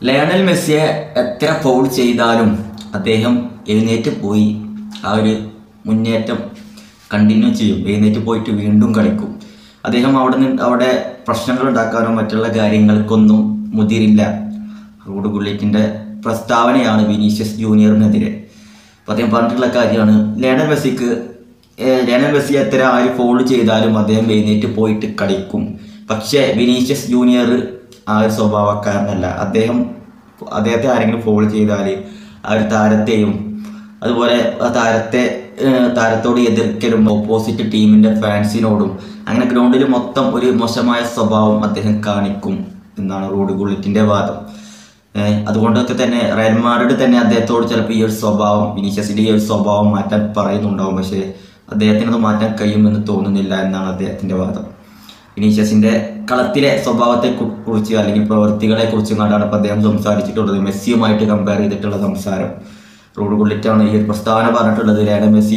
Lionel മെസ്സിയെ എത്ര foul ചെയ്താലും അദ്ദേഹം എഴുന്നേറ്റ് പോയി ആ ഒരു മുന്നേറ്റം കണ്ടിന്യൂ ചെയ്യും. എഴുന്നേറ്റ് പോയിട്ട് വീണ്ടും കളിക്കും. അദ്ദേഹം അവിടെ പ്രശ്നങ്ങൾ ഉണ്ടാക്കാനോ മറ്റുള്ള കാര്യങ്ങൾക്കൊന്നും മുതിരില്ല. റോഡ് ഗുള്ളിറ്റിൻ്റെ പ്രസ്താവനയാണ് വിനീഷ്യസ് ജൂനിയറിനെതിരെ. അപ്പോൾ അദ്ദേഹം പറഞ്ഞിട്ടുള്ള കാര്യമാണ് ലയണൽ മെസ്സി എത്ര ആര് ഫോൾ ചെയ്താലും അദ്ദേഹം എഴുന്നേറ്റ് പോയിട്ട് കളിക്കും. പക്ഷേ വിനീഷ്യസ് ജൂനിയർ ആ ഒരു സ്വഭാവക്കാരനല്ല. അദ്ദേഹത്തെ ആരെങ്കിലും ഫോൾ ചെയ്താൽ ആ ഒരു താരത്തെയും അതുപോലെ ആ താരത്തോട് എതിർക്കലും ഓപ്പോസിറ്റ് ടീമിൻ്റെ ഫാൻസിനോടും അങ്ങനെ ഗ്രൗണ്ടിൽ മൊത്തം ഒരു മോശമായ സ്വഭാവം അദ്ദേഹം കാണിക്കും എന്നാണ് റോഡ് ഗുള്ളിറ്റിൻ്റെ വാദം. അതുകൊണ്ടൊക്കെ തന്നെ റയൽ മാഡ്രിഡ് തന്നെ അദ്ദേഹത്തോട് ചിലപ്പോൾ ഈ ഒരു സ്വഭാവം വിനീഷ്യസിൻ്റെ ഈ ഒരു സ്വഭാവം മാറ്റാൻ പറയുന്നുണ്ടാവും. പക്ഷേ അദ്ദേഹത്തിനത് മാറ്റാൻ കഴിയുമെന്ന് തോന്നുന്നില്ല എന്നാണ് അദ്ദേഹത്തിൻ്റെ വാദം. വിനീഷ്യസിൻ്റെ കളത്തിലെ സ്വഭാവത്തെ കുറിച്ച് അല്ലെങ്കിൽ പ്രവൃത്തികളെ കുറിച്ചും കണ്ടാണ് ഇപ്പോൾ അദ്ദേഹം സംസാരിച്ചിട്ടുള്ളത്. മെസ്സിയുമായിട്ട് കമ്പയർ ചെയ്തിട്ടുള്ള സംസാരം. റോഡ് ഗുള്ളിറ്റാണ് ഈ ഒരു പ്രസ്താവന പറഞ്ഞിട്ടുള്ളത്. ലയണൽ മെസ്സി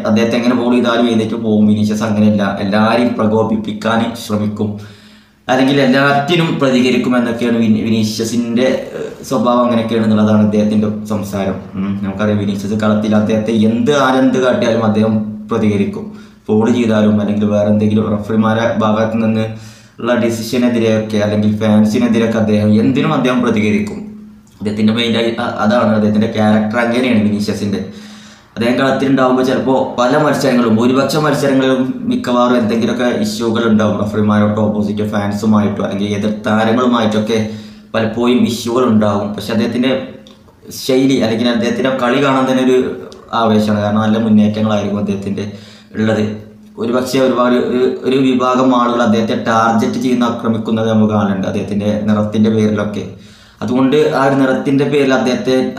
അദ്ദേഹത്തെ എങ്ങനെ ബോൾ ചെയ്താലും എഴുന്നേറ്റ് പോകും. വിനീഷ്യസ് അങ്ങനെയല്ല, എല്ലാവരെയും പ്രകോപിപ്പിക്കാൻ ശ്രമിക്കും, അല്ലെങ്കിൽ എല്ലാറ്റിനും പ്രതികരിക്കും എന്നൊക്കെയാണ് വിനീഷ്യസിൻ്റെ സ്വഭാവം. അങ്ങനെയൊക്കെയാണ് എന്നുള്ളതാണ് അദ്ദേഹത്തിൻ്റെ സംസാരം. നമുക്കറിയാം വിനീഷ്യസ് കളത്തിൽ അദ്ദേഹത്തെ ആരെന്ത് കാട്ടിയാലും അദ്ദേഹം പ്രതികരിക്കും. ഫോൾ ചെയ്താലും അല്ലെങ്കിൽ വേറെ എന്തെങ്കിലും റഫറിമാരെ ഭാഗത്തു നിന്ന് ഉള്ള ഡിസിഷനെതിരെയൊക്കെ അല്ലെങ്കിൽ ഫാൻസിനെതിരെയൊക്കെ അദ്ദേഹം പ്രതികരിക്കും. അദ്ദേഹത്തിൻ്റെ മെയിനായി അതാണ് അദ്ദേഹത്തിൻ്റെ ക്യാരക്ടർ. അങ്ങനെയാണ് വിനീഷ്യസിൻ്റെ. അദ്ദേഹം കളത്തിലുണ്ടാകുമ്പോൾ ചിലപ്പോൾ പല മത്സരങ്ങളും ഭൂരിപക്ഷം മത്സരങ്ങളിലും മിക്കവാറും എന്തെങ്കിലുമൊക്കെ ഇഷ്യൂകൾ ഉണ്ടാവും. റഫറിമാരോട്ടോ ഓപ്പോസിറ്റ് ഫാൻസുമായിട്ടോ അല്ലെങ്കിൽ എതിർ താരങ്ങളുമായിട്ടൊക്കെ പലപ്പോഴും ഇഷ്യൂകൾ ഉണ്ടാവും. പക്ഷെ അദ്ദേഹത്തിൻ്റെ ശൈലി അല്ലെങ്കിൽ അദ്ദേഹത്തിൻ്റെ കളി കാണാൻ തന്നെ ഒരു ആവേശമാണ്. കാരണം നല്ല മുന്നേറ്റങ്ങളായിരിക്കും അദ്ദേഹത്തിൻ്റെ ഉള്ളത്. ഒരു വിഭാഗം ആളുകൾ അദ്ദേഹത്തെ ടാർഗറ്റ് ചെയ്യുന്ന ആക്രമിക്കുന്നത് നമുക്ക് കാണുന്നുണ്ട് അദ്ദേഹത്തിൻ്റെ നിറത്തിൻ്റെ പേരിലൊക്കെ. അതുകൊണ്ട് ആ ഒരു നിറത്തിൻ്റെ പേരിൽ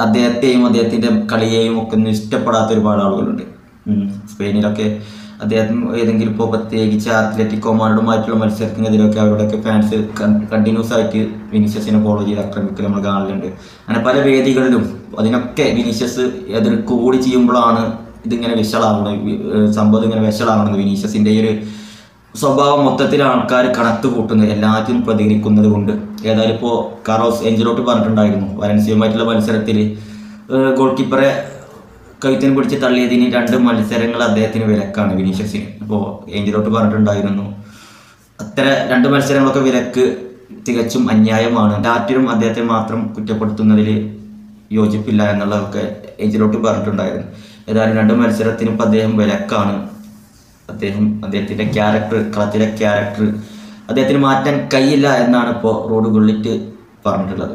അദ്ദേഹത്തെയും അദ്ദേഹത്തിൻ്റെ കളിയെയും ഒക്കെ ഒന്നും ഇഷ്ടപ്പെടാത്ത ഒരുപാട് ആളുകളുണ്ട്. സ്പെയിനിലൊക്കെ അദ്ദേഹം ഏതെങ്കിലും ഇപ്പോൾ പ്രത്യേകിച്ച് അത്ലറ്റിക്കോ മാഡ്രിഡുമായിട്ടുള്ള മത്സരത്തിനെതിരൊക്കെ അവരുടെയൊക്കെ ഫാൻസ് കണ്ടിന്യൂസ് ആയിട്ട് വിനീഷ്യസിനെ ഫോളോ ചെയ്ത് ആക്രമിക്കൽ നമ്മൾ കാണലുണ്ട്. അങ്ങനെ പല വേദികളിലും അതിനൊക്കെ വിനീഷ്യസ് എതിർക്കുകൂടി ചെയ്യുമ്പോഴാണ് ഇതിങ്ങനെ സംഭവം ഇങ്ങനെ വിശലാവണമെന്ന് വിനീഷ്യസിൻ്റെ ഈ ഒരു സ്വഭാവം മൊത്തത്തിൽ ആൾക്കാർ കണക്ക് കൂട്ടുന്നത്, എല്ലാറ്റിനും പ്രതികരിക്കുന്നത് കൊണ്ട്. ഏതായാലും ഇപ്പോൾ കാർലോസ് എൻചെലോട്ടി പറഞ്ഞിട്ടുണ്ടായിരുന്നു വലൻസിയയുമായിട്ടുള്ള മത്സരത്തിൽ ഗോൾ കീപ്പറെ കഴുത്തിന് പിടിച്ച് തള്ളിയതിന് 2 മത്സരങ്ങൾ അദ്ദേഹത്തിന് വിലക്കാണ് വിനീഷ്യസിന്. അപ്പോൾ എൻചെലോട്ടി പറഞ്ഞിട്ടുണ്ടായിരുന്നു അത്ര 2 മത്സരങ്ങളൊക്കെ വിലക്ക് തികച്ചും അന്യായമാണ്, എല്ലാറ്റിനും അദ്ദേഹത്തെ മാത്രം കുറ്റപ്പെടുത്തുന്നതിൽ യോജിപ്പില്ല എന്നുള്ളതൊക്കെ എൻചെലോട്ടി പറഞ്ഞിട്ടുണ്ടായിരുന്നു. ഏതായാലും 2 മത്സരത്തിനും ഇപ്പം അദ്ദേഹം വിലക്കാണ്. അദ്ദേഹത്തിൻ്റെ കളത്തിലെ ക്യാരക്ടർ അദ്ദേഹത്തിന് മാറ്റാൻ കഴിയില്ല എന്നാണ് ഇപ്പോൾ റോഡ് ഗുള്ളിറ്റ് പറഞ്ഞിട്ടുള്ളത്.